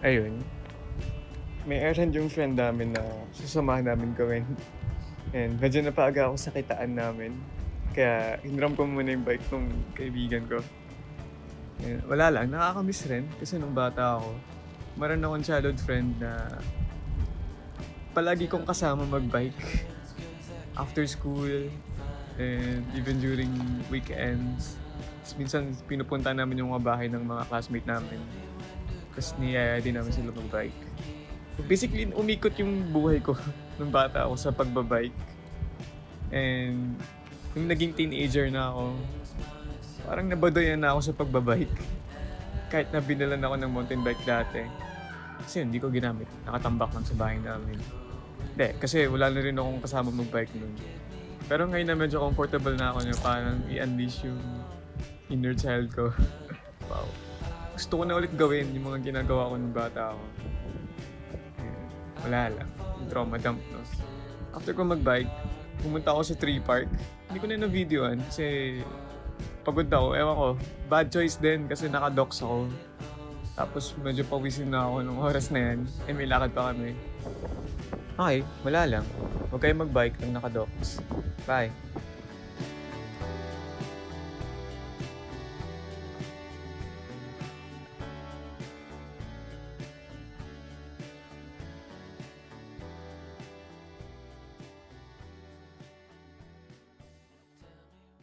Ayun, may errand yung friend namin na sasamahan namin gawin. And medyo napaaga ako sa kitaan namin. Kaya hinram ko muna yung bike nung kaibigan ko. And wala lang, nakakamiss rin kasi nung bata ako, meron akong childhood friend na palagi kong kasama magbike after school and even during weekends. Tapos minsan pinupunta namin yung mga bahay ng mga classmate namin. Tapos niyaya din namin sila magbike. Basically, umikot yung buhay ko nung bata ako sa pagbabike. And nung naging teenager na ako, parang nabadoyan na ako sa pagbabike. Kahit na binalan ako ng mountain bike dati. Kasi hindi ko ginamit. Nakatambak lang sa bahay namin. Hindi, kasi wala na rin akong kasama magbike nun. Pero ngayon na medyo comfortable na ako niya, parang i-unleash yung inner child ko. Wow. Gusto ko na ulit gawin yung mga ginagawa ko nung bata ako. Wala lang. Trauma dump, no? After ko magbike, pumunta ako sa tree park. Hindi ko na na-videoan kasi pagod ako. Ewan ko, bad choice din kasi naka-docs ako. Tapos medyo pawisin na ako nung oras na yan. Eh, may lakad pa kami. Okay, wala lang. Huwag kayo magbike nang naka-docs. Bye!